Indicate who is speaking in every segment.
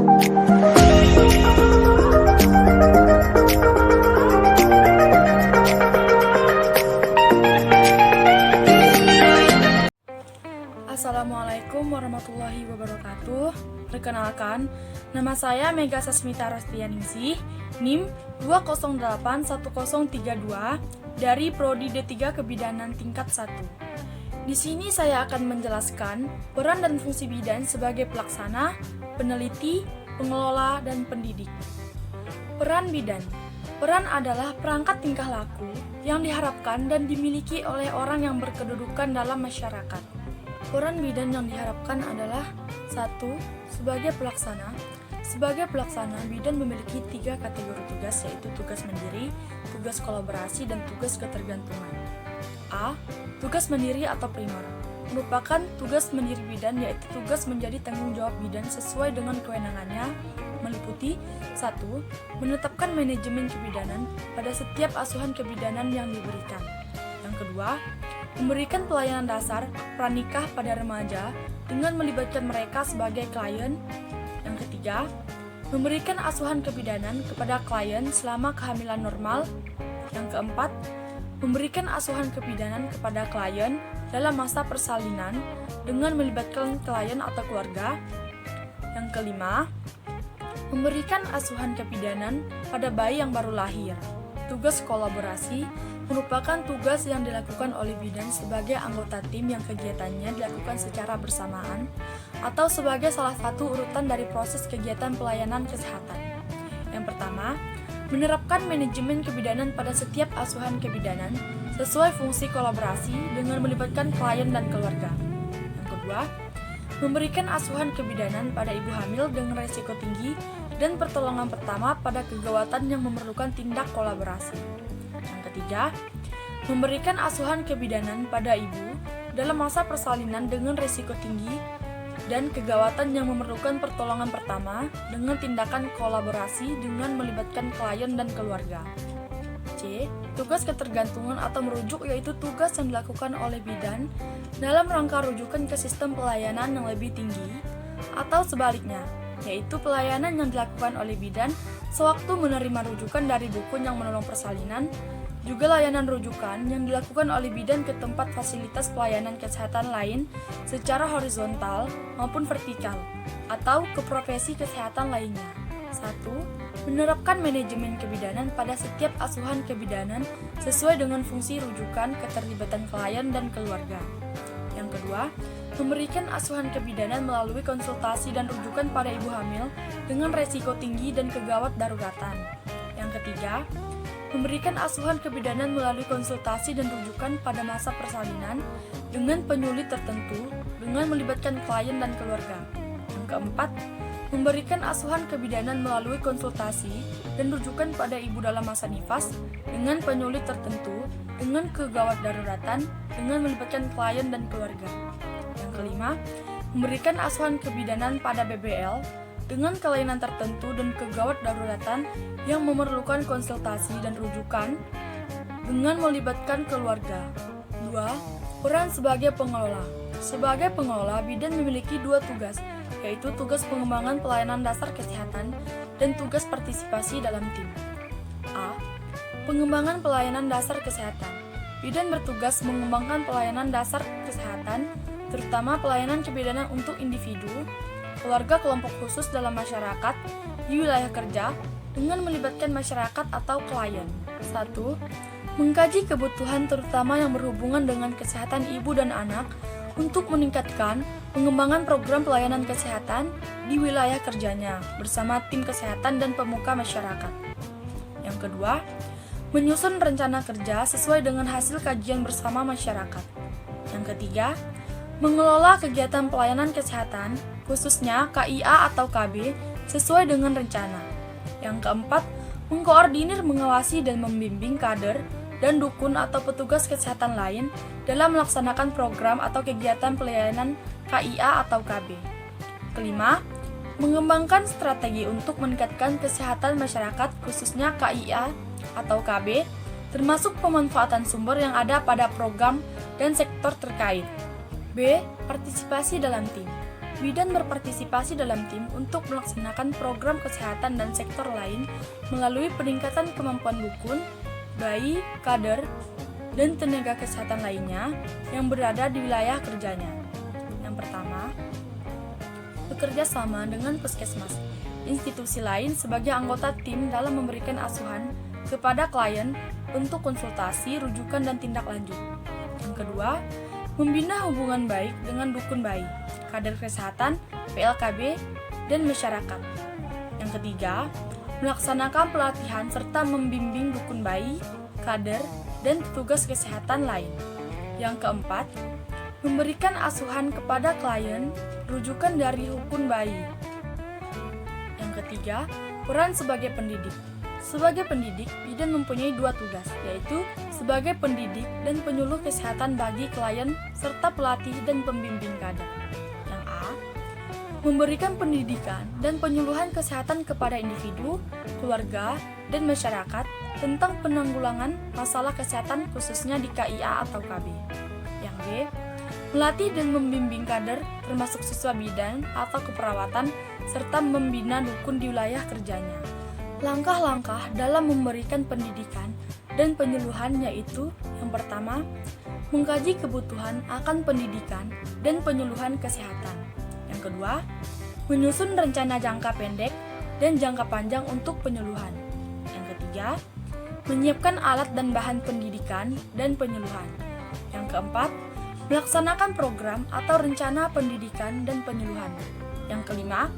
Speaker 1: Assalamualaikum warahmatullahi wabarakatuh. Perkenalkan, nama saya Mega Sasmita Rastianingsih, NIM 2081032 dari Prodi D3 Kebidanan tingkat 1. Di sini saya akan menjelaskan peran dan fungsi bidan sebagai pelaksana, peneliti, pengelola, dan pendidik. Peran bidan. Peran adalah perangkat tingkah laku yang diharapkan dan dimiliki oleh orang yang berkedudukan dalam masyarakat. Peran bidan yang diharapkan adalah 1. Sebagai pelaksana. Sebagai pelaksana, bidan memiliki 3 kategori tugas, yaitu tugas mandiri, tugas kolaborasi, dan tugas ketergantungan. A. Tugas mandiri atau primer merupakan tugas mandiri bidan, yaitu tugas menjadi tanggung jawab bidan sesuai dengan kewenangannya, meliputi 1. Menetapkan manajemen kebidanan pada setiap asuhan kebidanan yang diberikan. Yang kedua, memberikan pelayanan dasar pranikah pada remaja dengan melibatkan mereka sebagai klien. Yang ketiga, memberikan asuhan kebidanan kepada klien selama kehamilan normal. Yang keempat, memberikan asuhan kebidanan kepada klien dalam masa persalinan dengan melibatkan klien atau keluarga. Yang kelima, memberikan asuhan kebidanan pada bayi yang baru lahir. Tugas kolaborasi merupakan tugas yang dilakukan oleh bidan sebagai anggota tim yang kegiatannya dilakukan secara bersamaan atau sebagai salah satu urutan dari proses kegiatan pelayanan kesehatan. Yang pertama, menerapkan manajemen kebidanan pada setiap asuhan kebidanan sesuai fungsi kolaborasi dengan melibatkan klien dan keluarga. Yang kedua, memberikan asuhan kebidanan pada ibu hamil dengan risiko tinggi dan pertolongan pertama pada kegawatan yang memerlukan tindak kolaborasi. Yang ketiga, memberikan asuhan kebidanan pada ibu dalam masa persalinan dengan risiko tinggi dan kegawatan yang memerlukan pertolongan pertama dengan tindakan kolaborasi dengan melibatkan klien dan keluarga. C. Tugas ketergantungan atau merujuk, yaitu tugas yang dilakukan oleh bidan dalam rangka rujukan ke sistem pelayanan yang lebih tinggi atau sebaliknya, yaitu pelayanan yang dilakukan oleh bidan sewaktu menerima rujukan dari dukun yang menolong persalinan, juga layanan rujukan yang dilakukan oleh bidan ke tempat fasilitas pelayanan kesehatan lain secara horizontal maupun vertikal, atau ke profesi kesehatan lainnya. 1. Menerapkan manajemen kebidanan pada setiap asuhan kebidanan sesuai dengan fungsi rujukan, keterlibatan klien dan keluarga. Yang kedua, memberikan asuhan kebidanan melalui konsultasi dan rujukan pada ibu hamil dengan resiko tinggi dan kegawat daruratan. Yang ketiga, memberikan asuhan kebidanan melalui konsultasi dan rujukan pada masa persalinan dengan penyulit tertentu dengan melibatkan klien dan keluarga. Yang keempat, memberikan asuhan kebidanan melalui konsultasi dan rujukan pada ibu dalam masa nifas dengan penyulit tertentu dengan kegawat daruratan dengan melibatkan klien dan keluarga. Yang kelima, memberikan asuhan kebidanan pada BBL dengan kelainan tertentu dan kegawat daruratan yang memerlukan konsultasi dan rujukan dengan melibatkan keluarga. 2. Peran sebagai pengelola. Sebagai pengelola, bidan memiliki 2 tugas, yaitu tugas pengembangan pelayanan dasar kesehatan dan tugas partisipasi dalam tim. A. Pengembangan pelayanan dasar kesehatan. Bidan bertugas mengembangkan pelayanan dasar kesehatan, terutama pelayanan kebidanan untuk individu, keluarga kelompok khusus dalam masyarakat, di wilayah kerja, dengan melibatkan masyarakat atau klien. 1. Mengkaji kebutuhan terutama yang berhubungan dengan kesehatan ibu dan anak untuk meningkatkan pengembangan program pelayanan kesehatan di wilayah kerjanya bersama tim kesehatan dan pemuka masyarakat. Yang kedua, menyusun rencana kerja sesuai dengan hasil kajian bersama masyarakat. Yang ketiga, mengelola kegiatan pelayanan kesehatan, khususnya KIA atau KB, sesuai dengan rencana. Yang keempat, mengkoordinir, mengawasi, dan membimbing kader dan dukun atau petugas kesehatan lain dalam melaksanakan program atau kegiatan pelayanan KIA atau KB. Kelima, mengembangkan strategi untuk meningkatkan kesehatan masyarakat khususnya KIA atau KB, termasuk pemanfaatan sumber yang ada pada program dan sektor terkait. B. Partisipasi dalam tim. bidan berpartisipasi dalam tim untuk melaksanakan program kesehatan dan sektor lain melalui peningkatan kemampuan dukun, bayi, kader, dan tenaga kesehatan lainnya yang berada di wilayah kerjanya. Yang pertama, bekerja sama dengan puskesmas, institusi lain sebagai anggota tim dalam memberikan asuhan kepada klien untuk konsultasi, rujukan, dan tindak lanjut. Yang kedua, membina hubungan baik dengan dukun bayi, kader kesehatan, PLKB, dan masyarakat. Yang ketiga, melaksanakan pelatihan serta membimbing dukun bayi, kader, dan petugas kesehatan lain. Yang keempat, memberikan asuhan kepada klien, rujukan dari dukun bayi. Yang ketiga, peran sebagai pendidik. Sebagai pendidik, bidan mempunyai dua tugas, yaitu sebagai pendidik dan penyuluh kesehatan bagi klien serta pelatih dan pembimbing kader. Yang A, memberikan pendidikan dan penyuluhan kesehatan kepada individu, keluarga, dan masyarakat tentang penanggulangan masalah kesehatan khususnya di KIA atau KB. Yang B, melatih dan membimbing kader termasuk siswa bidan atau keperawatan serta membina dukun di wilayah kerjanya. Langkah-langkah dalam memberikan pendidikan dan penyuluhan yaitu yang pertama, mengkaji kebutuhan akan pendidikan dan penyuluhan kesehatan. Yang kedua, menyusun rencana jangka pendek dan jangka panjang untuk penyuluhan. Yang ketiga, menyiapkan alat dan bahan pendidikan dan penyuluhan. Yang keempat, melaksanakan program atau rencana pendidikan dan penyuluhan. Yang kelima,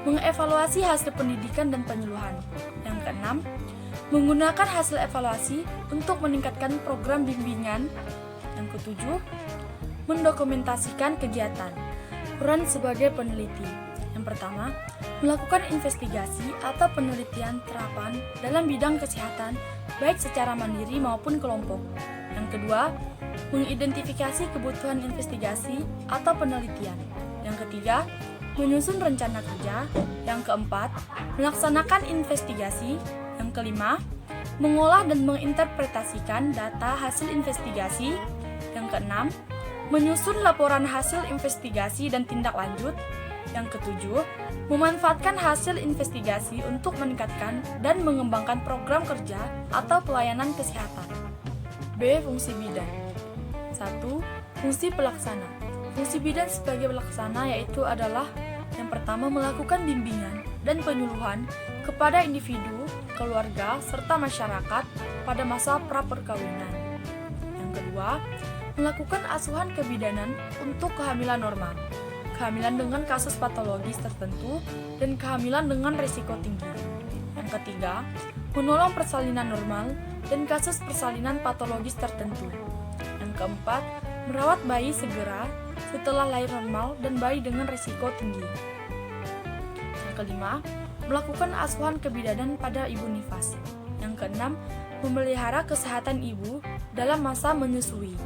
Speaker 1: mengevaluasi hasil pendidikan dan penyuluhan. Yang keenam, menggunakan hasil evaluasi untuk meningkatkan program bimbingan. Yang ketujuh, mendokumentasikan kegiatan. Peran sebagai peneliti. Yang pertama, melakukan investigasi atau penelitian terapan dalam bidang kesehatan, baik secara mandiri maupun kelompok. Yang kedua, mengidentifikasi kebutuhan investigasi atau penelitian. Yang ketiga, menyusun rencana kerja. Yang keempat, melaksanakan investigasi. Yang kelima, mengolah dan menginterpretasikan data hasil investigasi. Yang keenam, menyusun laporan hasil investigasi dan tindak lanjut. Yang ketujuh, memanfaatkan hasil investigasi untuk meningkatkan dan mengembangkan program kerja atau pelayanan kesehatan. B. Fungsi bidan. 1. Fungsi pelaksana. Fungsi bidan sebagai pelaksana yaitu adalah yang pertama, melakukan bimbingan dan penyuluhan kepada individu, keluarga, serta masyarakat pada masa pra-perkawinan. Yang kedua, melakukan asuhan kebidanan untuk kehamilan normal, kehamilan dengan kasus patologis tertentu, dan kehamilan dengan risiko tinggi. Yang ketiga, menolong persalinan normal dan kasus persalinan patologis tertentu. Yang keempat, merawat bayi segera setelah lahir normal dan bayi dengan risiko tinggi. Yang kelima, melakukan asuhan kebidanan pada ibu nifas. Yang keenam, memelihara kesehatan ibu dalam masa menyusui.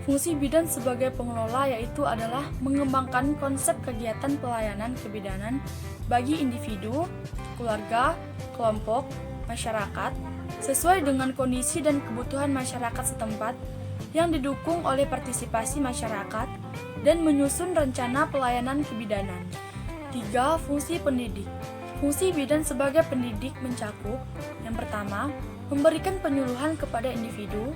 Speaker 1: Fungsi bidan sebagai pengelola yaitu adalah mengembangkan konsep kegiatan pelayanan kebidanan bagi individu, keluarga, kelompok, masyarakat, sesuai dengan kondisi dan kebutuhan masyarakat setempat yang didukung oleh partisipasi masyarakat dan menyusun rencana pelayanan kebidanan. 3. Fungsi pendidik. Fungsi bidan sebagai pendidik mencakup yang pertama, memberikan penyuluhan kepada individu,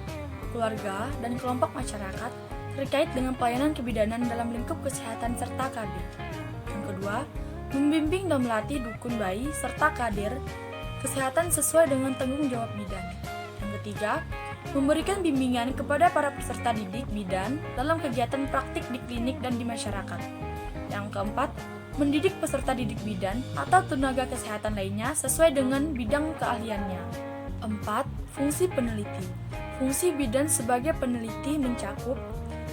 Speaker 1: keluarga, dan kelompok masyarakat terkait dengan pelayanan kebidanan dalam lingkup kesehatan serta KB. Yang kedua, membimbing dan melatih dukun bayi serta kader kesehatan sesuai dengan tanggung jawab bidan. Yang ketiga, memberikan bimbingan kepada para peserta didik bidan dalam kegiatan praktik di klinik dan di masyarakat. Yang keempat, mendidik peserta didik bidan atau tenaga kesehatan lainnya sesuai dengan bidang keahliannya. 4. Fungsi peneliti. Fungsi bidan sebagai peneliti mencakup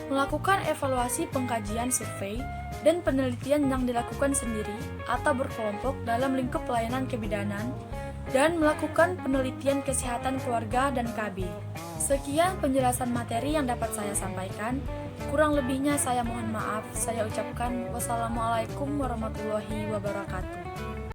Speaker 1: melakukan evaluasi pengkajian survei dan penelitian yang dilakukan sendiri atau berkelompok dalam lingkup pelayanan kebidanan dan melakukan penelitian kesehatan keluarga dan KB. Sekian penjelasan materi yang dapat saya sampaikan. Kurang lebihnya saya mohon maaf. Saya ucapkan wassalamualaikum warahmatullahi wabarakatuh.